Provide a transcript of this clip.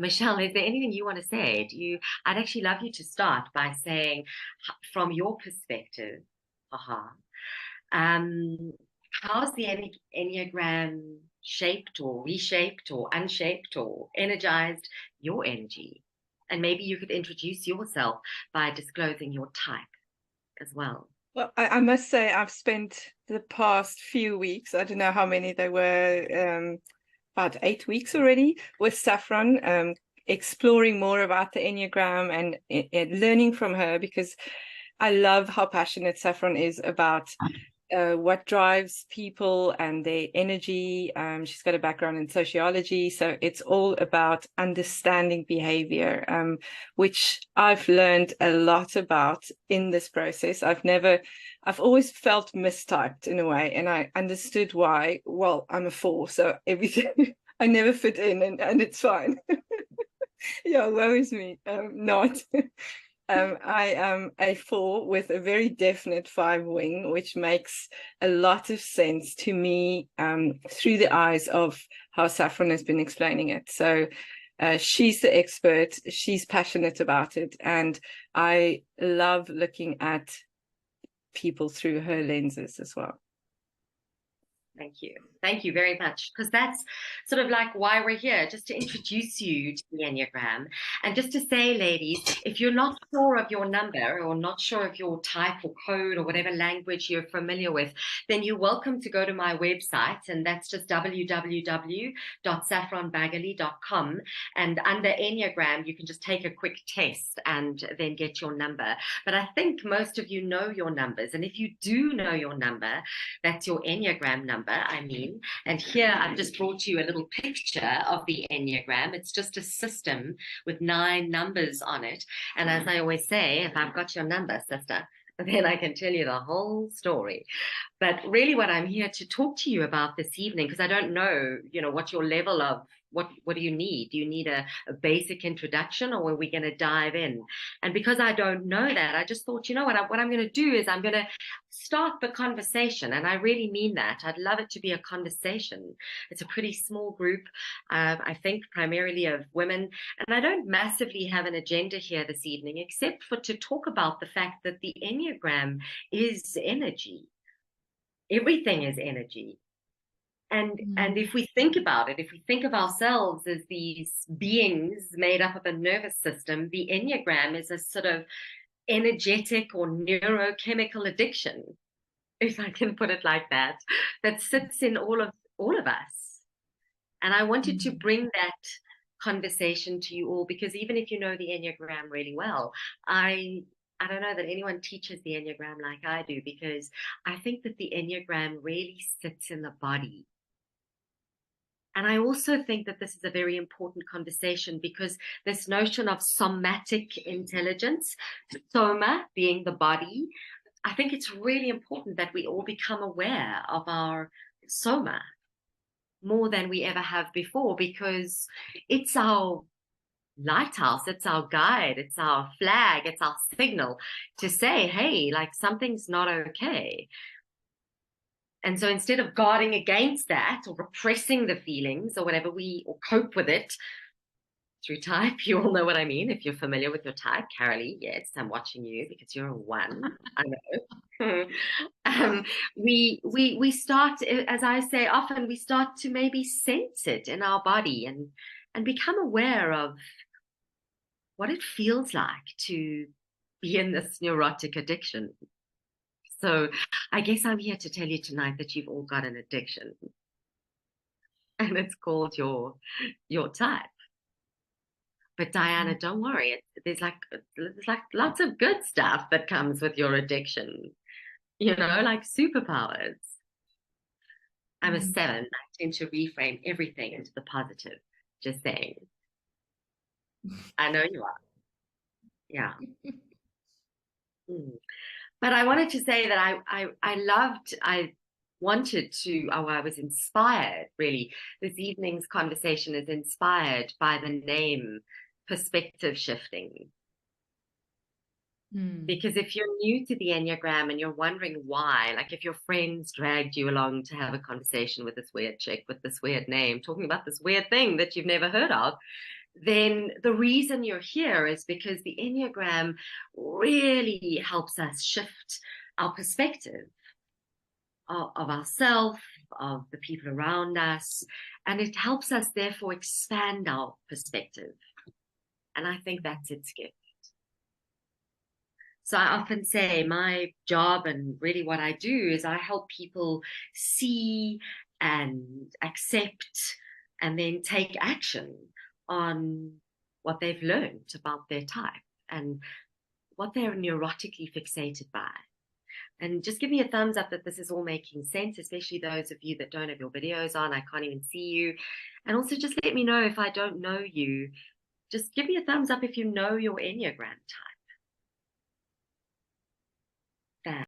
Michelle, is there anything you want to say? I'd actually love you to start by saying, from your perspective, um, how's the Enneagram shaped or reshaped or unshaped or energized your energy? And maybe you could introduce yourself by disclosing your type as well. Well, I must say I've spent the past few weeks, I don't know how many there were, about 8 weeks already with Saffron, exploring more about the Enneagram and learning from her, because I love how passionate Saffron is about what drives people and their energy. She's got a background in sociology, so it's all about understanding behavior, which I've learned a lot about in this process. I've always felt mistyped in a way, and I understood why. Well, I'm a 4, so everything I never fit in, and it's fine. Yeah, woe is me. Not. I am a 4 with a very definite 5 wing, which makes a lot of sense to me through the eyes of how Saffron has been explaining it. So she's the expert, she's passionate about it, and I love looking at people through her lenses as well. Thank you. Thank you very much. Because that's sort of like why we're here, just to introduce you to the Enneagram. And just to say, ladies, if you're not sure of your number or not sure of your type or code or whatever language you're familiar with, then you're welcome to go to my website. And that's just www.saffronbagley.com. And under Enneagram, you can just take a quick test and then get your number. But I think most of you know your numbers. And if you do know your number, that's your Enneagram number, I mean. And here I've just brought you a little picture of the Enneagram. It's just a system with 9 numbers on it. And as I always say, if I've got your number, sister, then I can tell you the whole story. But really what I'm here to talk to you about this evening, because I don't know, what your level of, what do you need? Do you need a basic introduction, or are we going to dive in? And because I don't know that, I just thought, what I'm going to do is I'm going to start the conversation. And I really mean that. I'd love it to be a conversation. It's a pretty small group, I think primarily of women. And I don't massively have an agenda here this evening, except for to talk about the fact that the Enneagram is energy. Everything is energy. And if we think about it, if we think of ourselves as these beings made up of a nervous system, the Enneagram is a sort of energetic or neurochemical addiction, if I can put it like that sits in all of us. And I wanted to bring that conversation to you all, because even if you know the Enneagram really well, I don't know that anyone teaches the Enneagram like I do, because I think that the Enneagram really sits in the body. And I also think that this is a very important conversation, because this notion of somatic intelligence, soma being the body, I think it's really important that we all become aware of our soma more than we ever have before, because it's our lighthouse, it's our guide, it's our flag, it's our signal to say, hey, like something's not okay. And so instead of guarding against that or repressing the feelings or whatever, or cope with it through type, you all know what I mean. If you're familiar with your type, Carolee, yes, I'm watching you because you're a 1. I know. We start, as I say often, we start to maybe sense it in our body and become aware of what it feels like to be in this neurotic addiction. So I guess I'm here to tell you tonight that you've all got an addiction, and it's called your type. But Diana, don't worry. There's like lots of good stuff that comes with your addiction, like superpowers. I'm a 7. I tend to reframe everything into the positive. Just saying. I know you are. Yeah. But I wanted to say that I was inspired, really. This evening's conversation is inspired by the name perspective shifting. Because if you're new to the Enneagram and you're wondering why, like if your friends dragged you along to have a conversation with this weird chick with this weird name, talking about this weird thing that you've never heard of, then the reason you're here is because the Enneagram really helps us shift our perspective of ourselves, of the people around us, and it helps us therefore expand our perspective. And I think that's its gift. So I often say my job and really what I do is I help people see and accept and then take action on what they've learned about their type and what they're neurotically fixated by. And just give me a thumbs up that this is all making sense, especially those of you that don't have your videos on. I can't even see you. And also just let me know if I don't know you. Just give me a thumbs up if you know your Enneagram type.